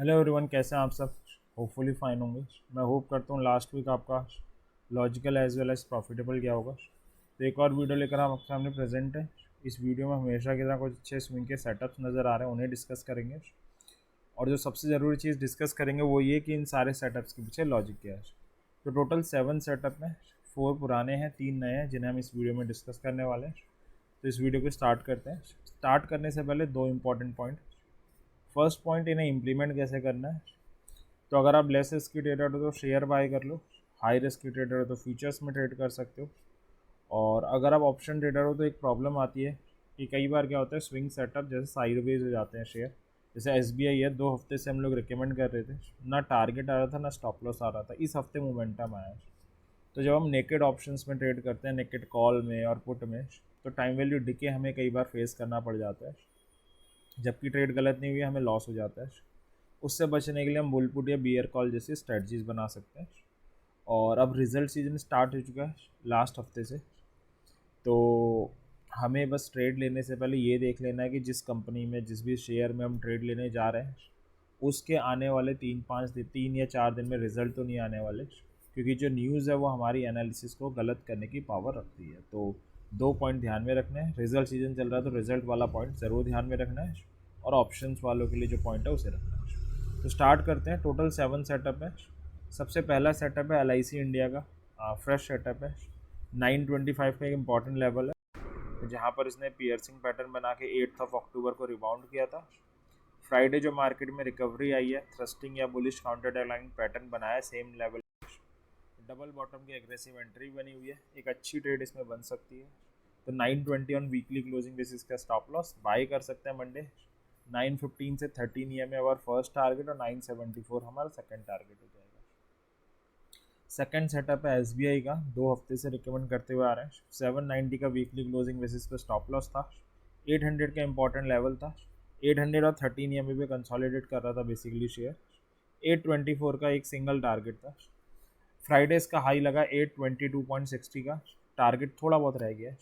Hello everyone, कैसे हैं आप सब? होपफुली फाइन होंगे। मैं होप करता हूँ लास्ट वीक आपका logical as well as profitable गया होगा। तो एक और वीडियो लेकर हम आपके सामने प्रेजेंट है। इस वीडियो में हमेशा की तरह कुछ अच्छे स्विंग के सेटअप्स नज़र आ रहे हैं, उन्हें डिस्कस करेंगे। और जो सबसे ज़रूरी चीज़ डिस्कस करेंगे वो ये कि इन सारे सेटअप्स के पीछे लॉजिक क्या है। तो टोटल 7 सेटअप में 4 पुराने हैं, 3 नए हैं जिन्हें हम इस वीडियो में डिस्कस करने वाले हैं। तो इस वीडियो को स्टार्ट करते हैं। स्टार्ट करने से पहले 2 इंपॉर्टेंट पॉइंट। फर्स्ट पॉइंट, इन्हें इम्प्लीमेंट कैसे करना है। तो अगर आप लेस रिस्क की ट्रेडर हो तो शेयर बाय कर लो, हाई रिस्क की ट्रेडर हो तो फ्यूचर्स में ट्रेड कर सकते हो। और अगर आप ऑप्शन ट्रेडर हो तो एक प्रॉब्लम आती है कि कई बार क्या होता है, स्विंग सेटअप जैसे साइडवेज हो जाते हैं शेयर। जैसे SBI है, 2 हफ्ते से हम लोग रिकमेंड कर रहे थे, ना टारगेट आ रहा था ना स्टॉप लॉस आ रहा था। इस हफ्ते मोमेंटम आया। तो जब हम नेकेड ऑप्शंस में ट्रेड करते हैं, नेकेड कॉल में और पुट में, तो टाइम वैल्यू डिके हमें कई बार फेस करना पड़ जाता है। जबकि ट्रेड गलत नहीं हुई, हमें लॉस हो जाता है। उससे बचने के लिए हम बुल पुट या बियर कॉल जैसी स्ट्रेटजीज बना सकते हैं। और अब रिजल्ट सीजन स्टार्ट हो चुका है लास्ट हफ्ते से। तो हमें बस ट्रेड लेने से पहले ये देख लेना है कि जिस कंपनी में, जिस भी शेयर में हम ट्रेड लेने जा रहे हैं, उसके आने वाले 3-5 दिन, 3 या 4 दिन में रिजल्ट तो नहीं आने वाले। क्योंकि जो न्यूज़ है वो हमारी एनालिसिस को गलत करने की पावर रखती है। तो 2 पॉइंट ध्यान में रखने हैं। रिजल्ट सीजन चल रहा है तो रिजल्ट वाला पॉइंट ज़रूर ध्यान में रखना है, और ऑप्शंस वालों के लिए जो पॉइंट है उसे रखना है। तो स्टार्ट करते हैं। टोटल 7 सेटअप है। सबसे पहला सेटअप है LIC इंडिया का। फ्रेश सेटअप है। 925 का एक इंपॉर्टेंट लेवल है, जहाँ पर इसने पियर्सिंग पैटर्न बना के 8 अक्टूबर को रिबाउंड किया था। फ्राइडे जो मार्केट में रिकवरी आई है, थ्रस्टिंग या बुलिश काउंटर अलाइन पैटर्न बनाया सेम लेवल। डबल बॉटम की एग्रेसिव एंट्री बनी हुई है, एक अच्छी ट्रेड इसमें बन सकती है। तो 920 ऑन वीकली क्लोजिंग बेसिस का स्टॉप लॉस बाय कर सकते हैं मंडे। 915 से 13 EMA हमारा फर्स्ट टारगेट, और 974 हमारा सेकंड टारगेट हो जाएगा। सेकंड सेटअप है SBI का, 2 हफ्ते से रिकमेंड करते हुए आ रहे हैं। 790 का वीकली क्लोजिंग बेसिस पे स्टॉप लॉस था। 800 का इंपॉर्टेंट लेवल था। 800 और 13 EMA पे कंसोलिडेट कर रहा था बेसिकली शेयर। 824 का एक सिंगल टारगेट था। फ्राइडे इसका हाई लगा 822.60 का। टारगेट थोड़ा बहुत रह गया है,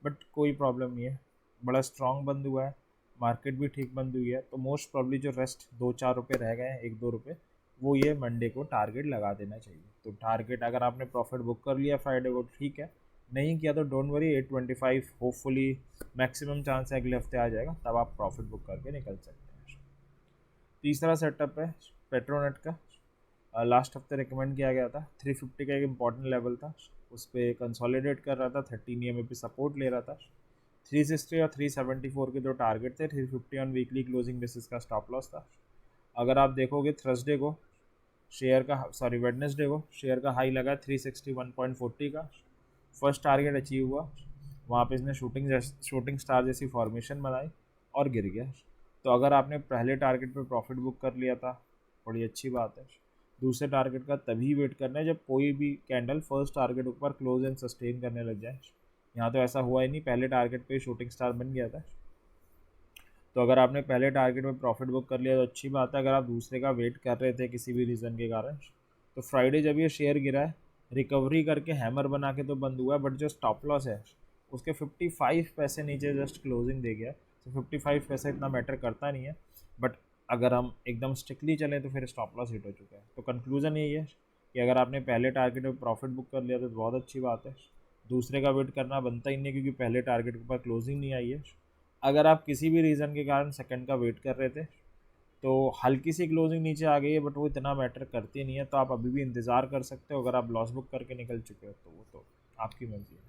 बट कोई प्रॉब्लम नहीं है। बड़ा स्ट्रॉन्ग बंद हुआ है, मार्केट भी ठीक बंद हुई है। तो मोस्ट प्रॉब्ली जो रेस्ट 2-4 रुपये रह गए हैं, 1-2 रुपये, वो ये मंडे को टारगेट लगा देना चाहिए। तो टारगेट अगर आपने प्रॉफिट बुक कर लिया फ्राइडे को, ठीक है। नहीं किया तो don't worry, 825 hopefully maximum chance है अगले हफ्ते आ जाएगा, तब आप प्रॉफिट बुक करके निकल सकते हैं। तीसरा सेटअप है पेट्रोनेट का। लास्ट हफ्ते रिकमेंड किया गया था। 350 का एक इम्पॉर्टेंट लेवल था, उस पर कंसोलिडेट कर रहा था। 13 EMA पे सपोर्ट ले रहा था। 360 और 374 के 2 टारगेट थे। 350 ऑन वीकली क्लोजिंग बेसिस का स्टॉप लॉस था। अगर आप देखोगे थर्सडे को शेयर का, सॉरी वेडनेसडे को शेयर का हाई लगा 361.40 का। फर्स्ट टारगेट अचीव हुआ। वहाँ पे इसने शूटिंग स्टार जैसी फॉर्मेशन बनाई और गिर गया। तो अगर आपने पहले टारगेट पे प्रॉफिट बुक कर लिया था, बड़ी अच्छी बात है। दूसरे टारगेट का तभी वेट करना है जब कोई भी कैंडल फर्स्ट टारगेट ऊपर क्लोज एंड सस्टेन करने लग जाए। यहाँ तो ऐसा हुआ ही नहीं, पहले टारगेट पे शूटिंग स्टार बन गया था। तो अगर आपने पहले टारगेट में प्रॉफिट बुक कर लिया तो अच्छी बात है। अगर आप दूसरे का वेट कर रहे थे किसी भी रीज़न के कारण, तो फ्राइडे जब ये शेयर गिरा है, रिकवरी करके हैमर बना के तो बंद हुआ है, बट जो स्टॉप लॉस है उसके 55 पैसे नीचे जस्ट क्लोजिंग दे गया। तो 55 पैसे इतना मैटर करता नहीं है, बट अगर हम एकदम स्ट्रिक्टली चलें तो फिर स्टॉप लॉस हिट हो चुका है। तो कंक्लूजन यही है कि अगर आपने पहले टारगेट में प्रॉफिट बुक कर लिया तो बहुत अच्छी बात है। दूसरे का वेट करना बनता ही नहीं, क्योंकि पहले टारगेट के ऊपर क्लोजिंग नहीं आई है। अगर आप किसी भी रीज़न के कारण सेकंड का वेट कर रहे थे, तो हल्की सी क्लोजिंग नीचे आ गई है, बट वो इतना मैटर करती नहीं है। तो आप अभी भी इंतज़ार कर सकते हो। अगर आप लॉस बुक करके निकल चुके हो तो वो तो आपकी मर्जी है।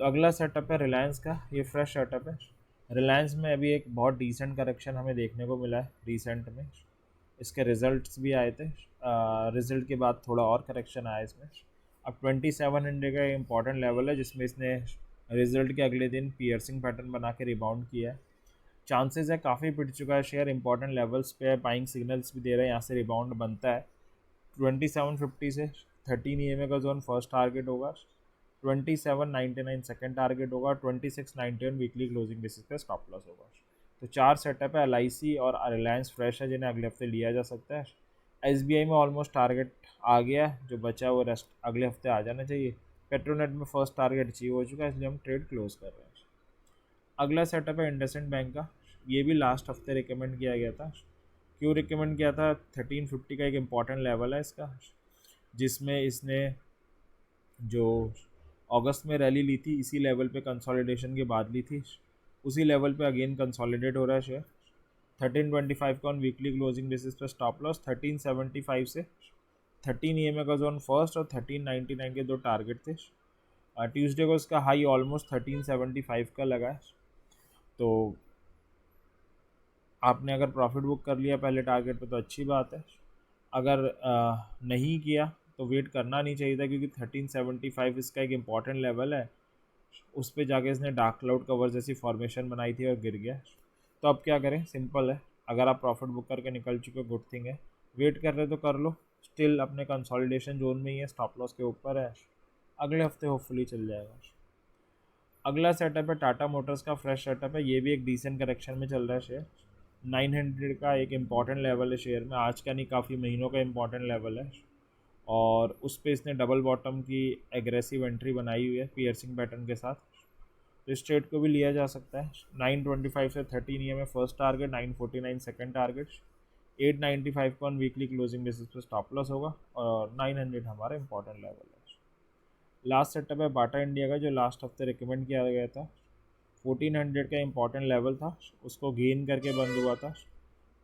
तो अगला सेटअप है रिलायंस का। ये फ्रेश सेटअप है। रिलायंस में अभी एक बहुत डिसेंट करेक्शन हमें देखने को मिला है रिसेंट में। इसके रिजल्ट्स भी आए थे। रिजल्ट के बाद थोड़ा और करेक्शन आया इसमें। अब 2700 का इंपॉर्टेंट लेवल है, जिसमें इसने रिजल्ट के अगले दिन पियर्सिंग पैटर्न बना के रिबाउंड किया है। चांसेस है काफ़ी पिट चुका है शेयर, इंपॉर्टेंट लेवल्स पे बाइंग सिग्नल्स भी दे रहे हैं, यहाँ से रिबाउंड बनता है। 2750 से 13 EMA का जोन फर्स्ट टारगेट होगा। 2799 सेकंड टारगेट होगा। 2691 वीकली क्लोजिंग बेसिस पे स्टॉप लॉस होगा। तो 4 सेटअप है। LIC और रिलायंस फ्रेश है, जिन्हें अगले हफ्ते लिया जा सकता है। SBI में ऑलमोस्ट टारगेट आ गया है, जो बचा है वो रेस्ट अगले हफ्ते आ जाना चाहिए। पेट्रोनेट में फर्स्ट टारगेट अचीव हो चुका है, इसलिए हम ट्रेड क्लोज कर रहे हैं। अगला सेटअप है इंडसइंड बैंक का। ये भी लास्ट हफ्ते रिकमेंड किया गया था क्यों रिकमेंड किया था? 1350 का एक इम्पॉर्टेंट लेवल है इसका, जिसमें इसने जो अगस्त में रैली ली थी इसी लेवल पे कंसोलिडेशन के बाद ली थी, उसी लेवल पे अगेन कंसोलिडेट हो रहा है शेयर। 1325 का ऑन वीकली क्लोजिंग बेसिस पे स्टॉप लॉस, 1375 से 13 EMA का जोन फर्स्ट और 1399 के दो टारगेट थे। ट्यूसडे को इसका हाई ऑलमोस्ट 1375 का लगा है। तो आपने अगर प्रॉफिट बुक कर लिया पहले टारगेट पे तो अच्छी बात है, अगर नहीं किया तो वेट करना नहीं चाहिए था, क्योंकि 1375 इसका एक इम्पॉर्टेंट लेवल है, उस पर जाके इसने डार्क क्लाउड कवर जैसी फॉर्मेशन बनाई थी और गिर गया। तो अब क्या करें? सिंपल है, अगर आप प्रॉफिट बुक करके निकल चुके हो गुड थिंग है, वेट कर रहे तो कर लो, स्टिल अपने कंसोलिडेशन जोन में ही है, स्टॉप लॉस के ऊपर है, अगले हफ्ते होपफुली चल जाएगा। अगला सेटअप है टाटा मोटर्स का, फ्रेश सेटअप है, ये भी एक डिसेंट करेक्शन में चल रहा है शेयर। 900 का एक इम्पॉर्टेंट लेवल है शेयर में, आज का नहीं काफ़ी महीनों का इम्पॉर्टेंट लेवल है, और उस पर इसने डबल बॉटम की एग्रेसिव एंट्री बनाई हुई है पियर्सिंग पैटर्न के साथ। तो इस ट्रेड को भी लिया जा सकता है। 925 से 13 EMA first target, 949 second target, 895 को ऑन वीकली क्लोजिंग बेसिस पे स्टॉप लॉस होगा, और 900 हमारा इंपॉर्टेंट लेवल है। लास्ट सेटअप है बाटा इंडिया का, जो लास्ट हफ्ते रिकमेंड किया गया था। 1400 का इंपॉर्टेंट लेवल था, उसको गेन करके बंद हुआ था।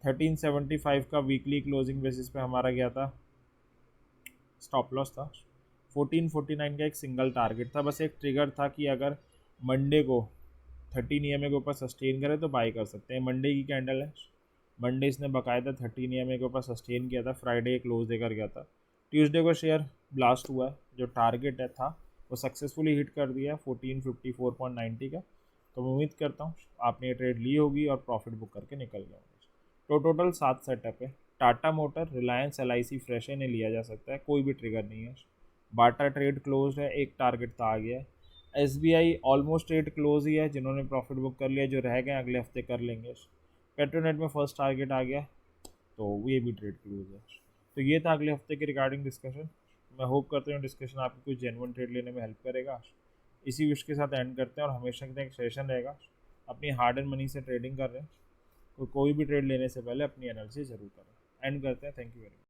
1375 का वीकली क्लोजिंग बेसिस पे हमारा गया था, स्टॉप लॉस था। 1449 का एक सिंगल टारगेट था, बस एक ट्रिगर था कि अगर मंडे को 13 EMA के ऊपर सस्टेन करे तो बाई कर सकते हैं। मंडे की कैंडल है, मंडे इसने बकायदा 13 EMA के ऊपर सस्टेन किया था, फ्राइडे क्लोज देकर गया था। ट्यूसडे को शेयर ब्लास्ट हुआ है, जो टारगेट है था वो सक्सेसफुली हिट कर दिया 1454.90 का। तो मैं उम्मीद करता हूँ आपने ये ट्रेड ली होगी और प्रॉफिट बुक करके निकल गया होगा। तो टोटल 7 सेटअप है। Tata motor, Reliance, LIC, fresh इन्हें लिया जा सकता है, कोई भी ट्रिगर नहीं है। बाटा ट्रेड क्लोज है, एक टारगेट था आ गया है। SBI ऑलमोस्ट ट्रेड क्लोज ही है, जिन्होंने प्रॉफिट बुक कर लिया, जो रह गए अगले हफ्ते कर लेंगे। पेट्रोनेट में फर्स्ट टारगेट आ गया, तो ये भी ट्रेड क्लोज है। तो ये था अगले हफ्ते के रिगार्डिंग डिस्कशन। मैं होप करता हूँ डिस्कशन आपको कुछ जेन्युइन ट्रेड लेने में हेल्प करेगा। इसी विश के साथ एंड करते हैं, और हमेशा की तरह एक सेशन रहेगा, अपनी हार्ड एंड मनी से ट्रेडिंग कर रहे हैं तो कोई भी ट्रेड लेने से पहले अपनी एनालिसिस जरूर करें। एंड करते हैं, थैंक यू वेरी मच।